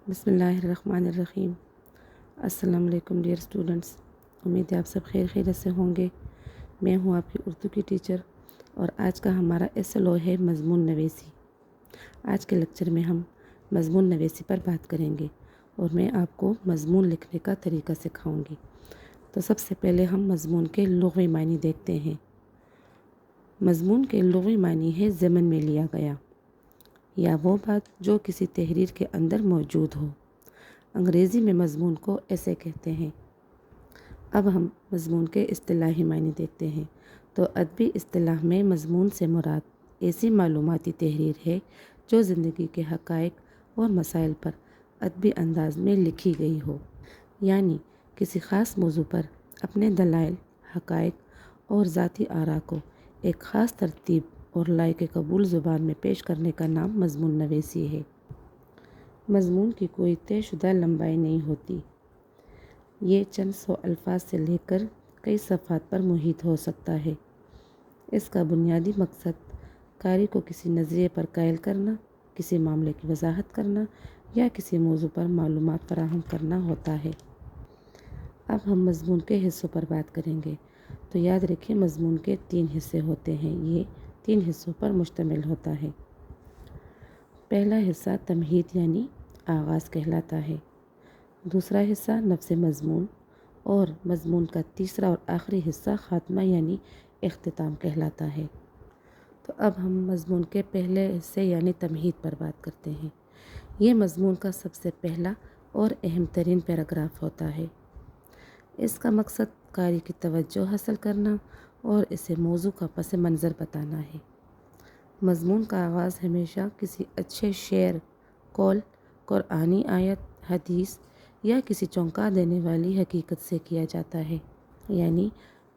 بسم اللہ الرحمن الرحیم۔ السلام علیکم ڈیئر اسٹوڈنٹس، امید ہے آپ سب خیریت سے ہوں گے۔ میں ہوں آپ کی اردو کی ٹیچر اور آج کا ہمارا SLO ہے مضمون نویسی۔ آج کے لیکچر میں ہم مضمون نویسی پر بات کریں گے اور میں آپ کو مضمون لکھنے کا طریقہ سکھاؤں گی۔ تو سب سے پہلے ہم مضمون کے لغوی معنی دیکھتے ہیں۔ مضمون کے لغوی معنی ہے ضمن میں لیا گیا یا وہ بات جو کسی تحریر کے اندر موجود ہو۔ انگریزی میں مضمون کو ایسے کہتے ہیں۔ اب ہم مضمون کے اصطلاحی معنی دیکھتے ہیں۔ تو ادبی اصطلاح میں مضمون سے مراد ایسی معلوماتی تحریر ہے جو زندگی کے حقائق اور مسائل پر ادبی انداز میں لکھی گئی ہو، یعنی کسی خاص موضوع پر اپنے دلائل، حقائق اور ذاتی آراء کو ایک خاص ترتیب اور لائق قبول زبان میں پیش کرنے کا نام مضمون نویسی ہے۔ مضمون کی کوئی طے شدہ لمبائی نہیں ہوتی۔ یہ چند سو الفاظ سے لے کر کئی صفحات پر محیط ہو سکتا ہے۔ اس کا بنیادی مقصد قاری کو کسی نظریے پر قائل کرنا، کسی معاملے کی وضاحت کرنا یا کسی موضوع پر معلومات فراہم کرنا ہوتا ہے۔ اب ہم مضمون کے حصوں پر بات کریں گے۔ تو یاد رکھیں مضمون کے 3 حصے ہوتے ہیں۔ یہ 3 حصوں پر مشتمل ہوتا ہے۔ پہلا حصہ تمہید یعنی آغاز کہلاتا ہے۔ دوسرا حصہ نفس مضمون اور مضمون کا تیسرا اور آخری حصہ خاتمہ یعنی اختتام کہلاتا ہے۔ تو اب ہم مضمون کے پہلے حصے یعنی تمہید پر بات کرتے ہیں۔ یہ مضمون کا سب سے پہلا اور اہم ترین پیراگراف ہوتا ہے۔ اس کا مقصد قاری کی توجہ حاصل کرنا اور اسے موضوع کا پس منظر بتانا ہے۔ مضمون کا آغاز ہمیشہ کسی اچھے شعر، قول، قرآنی آیت، حدیث یا کسی چونکا دینے والی حقیقت سے کیا جاتا ہے۔ یعنی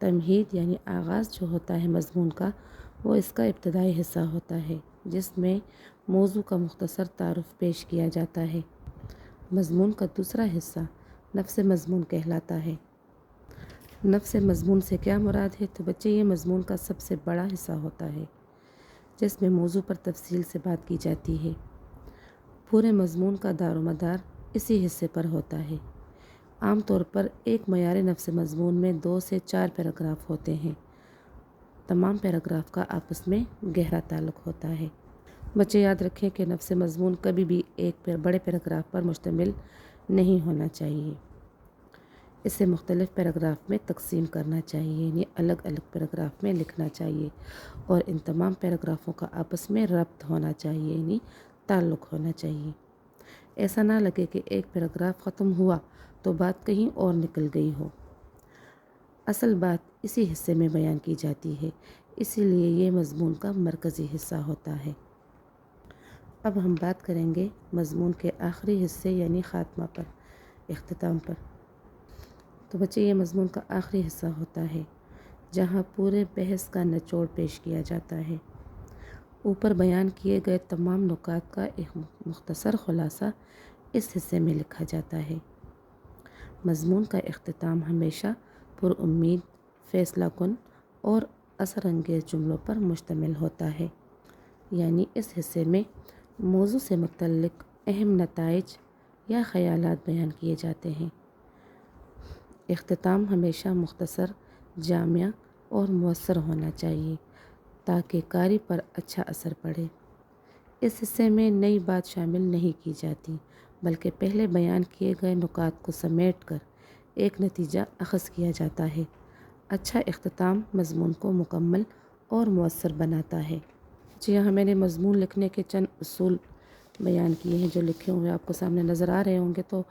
تمہید یعنی آغاز جو ہوتا ہے مضمون کا، وہ اس کا ابتدائی حصہ ہوتا ہے جس میں موضوع کا مختصر تعارف پیش کیا جاتا ہے۔ مضمون کا دوسرا حصہ نفس مضمون کہلاتا ہے۔ نفس مضمون سے کیا مراد ہے؟ تو بچے یہ مضمون کا سب سے بڑا حصہ ہوتا ہے جس میں موضوع پر تفصیل سے بات کی جاتی ہے۔ پورے مضمون کا دار و مدار اسی حصے پر ہوتا ہے۔ عام طور پر ایک معیار نفس مضمون میں 2 سے 4 پیراگراف ہوتے ہیں۔ تمام پیراگراف کا آپس میں گہرا تعلق ہوتا ہے۔ بچے یاد رکھیں کہ نفس مضمون کبھی بھی ایک بڑے پیراگراف پر مشتمل نہیں ہونا چاہیے۔ اسے مختلف پیراگراف میں تقسیم کرنا چاہیے، یعنی الگ الگ پیراگراف میں لکھنا چاہیے اور ان تمام پیراگرافوں کا آپس میں ربط ہونا چاہیے، یعنی تعلق ہونا چاہیے۔ ایسا نہ لگے کہ ایک پیراگراف ختم ہوا تو بات کہیں اور نکل گئی ہو۔ اصل بات اسی حصے میں بیان کی جاتی ہے، اسی لیے یہ مضمون کا مرکزی حصہ ہوتا ہے۔ اب ہم بات کریں گے مضمون کے آخری حصے یعنی خاتمہ پر، اختتام پر۔ تو بچے یہ مضمون کا آخری حصہ ہوتا ہے جہاں پورے بحث کا نچوڑ پیش کیا جاتا ہے۔ اوپر بیان کیے گئے تمام نکات کا ایک مختصر خلاصہ اس حصے میں لکھا جاتا ہے۔ مضمون کا اختتام ہمیشہ پر امید، فیصلہ کن اور اثر انگیز جملوں پر مشتمل ہوتا ہے، یعنی اس حصے میں موضوع سے متعلق اہم نتائج یا خیالات بیان کیے جاتے ہیں۔ اختتام ہمیشہ مختصر، جامع اور مؤثر ہونا چاہیے تاکہ قاری پر اچھا اثر پڑے۔ اس حصے میں نئی بات شامل نہیں کی جاتی بلکہ پہلے بیان کیے گئے نکات کو سمیٹ کر ایک نتیجہ اخذ کیا جاتا ہے۔ اچھا اختتام مضمون کو مکمل اور مؤثر بناتا ہے۔ جی یہاں میں نے مضمون لکھنے کے چند اصول بیان کیے ہیں جو لکھے ہوئے آپ کو سامنے نظر آ رہے ہوں گے۔ تو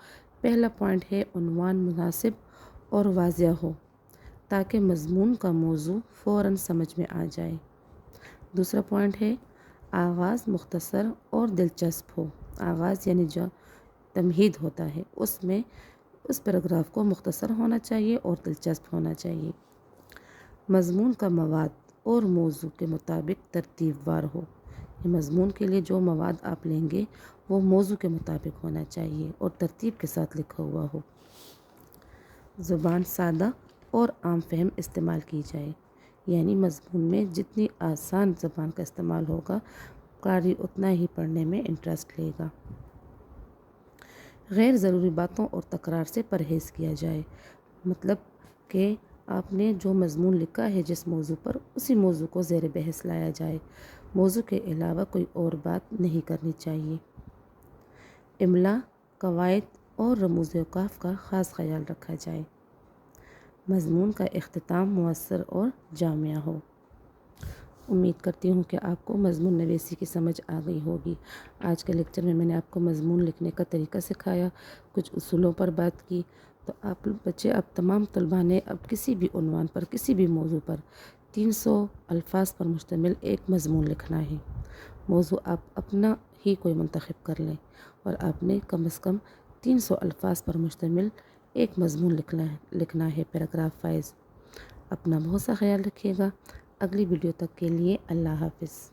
پہلا پوائنٹ ہے عنوان مناسب اور واضح ہو تاکہ مضمون کا موضوع فوراً سمجھ میں آ جائے۔ دوسرا پوائنٹ ہے آغاز مختصر اور دلچسپ ہو۔ آغاز یعنی جو تمہید ہوتا ہے اس میں اس پیراگراف کو مختصر ہونا چاہیے اور دلچسپ ہونا چاہیے۔ مضمون کا مواد اور موضوع کے مطابق ترتیب وار ہو۔ یہ مضمون کے لیے جو مواد آپ لیں گے وہ موضوع کے مطابق ہونا چاہیے اور ترتیب کے ساتھ لکھا ہوا ہو۔ زبان سادہ اور عام فہم استعمال کی جائے، یعنی مضمون میں جتنی آسان زبان کا استعمال ہوگا قاری اتنا ہی پڑھنے میں انٹرسٹ لے گا۔ غیر ضروری باتوں اور تکرار سے پرہیز کیا جائے، مطلب کہ آپ نے جو مضمون لکھا ہے جس موضوع پر، اسی موضوع کو زیر بحث لایا جائے، موضوع کے علاوہ کوئی اور بات نہیں کرنی چاہیے۔ املا، قواعد اور رموز اوقاف کا خاص خیال رکھا جائے۔ مضمون کا اختتام مؤثر اور جامع ہو۔ امید کرتی ہوں کہ آپ کو مضمون نویسی کی سمجھ آ گئی ہوگی۔ آج کے لیکچر میں نے آپ کو مضمون لکھنے کا طریقہ سکھایا، کچھ اصولوں پر بات کی۔ تو آپ بچے، اب تمام طلباء نے اب کسی بھی عنوان پر، کسی بھی موضوع پر 300 الفاظ پر مشتمل ایک مضمون لکھنا ہے۔ موضوع آپ اپنا ہی کوئی منتخب کر لیں اور آپ نے کم از کم 300 الفاظ پر مشتمل ایک مضمون لکھنا ہے پیراگراف وائز۔ اپنا بہت سا خیال رکھیے گا۔ اگلی ویڈیو تک کے لیے اللہ حافظ۔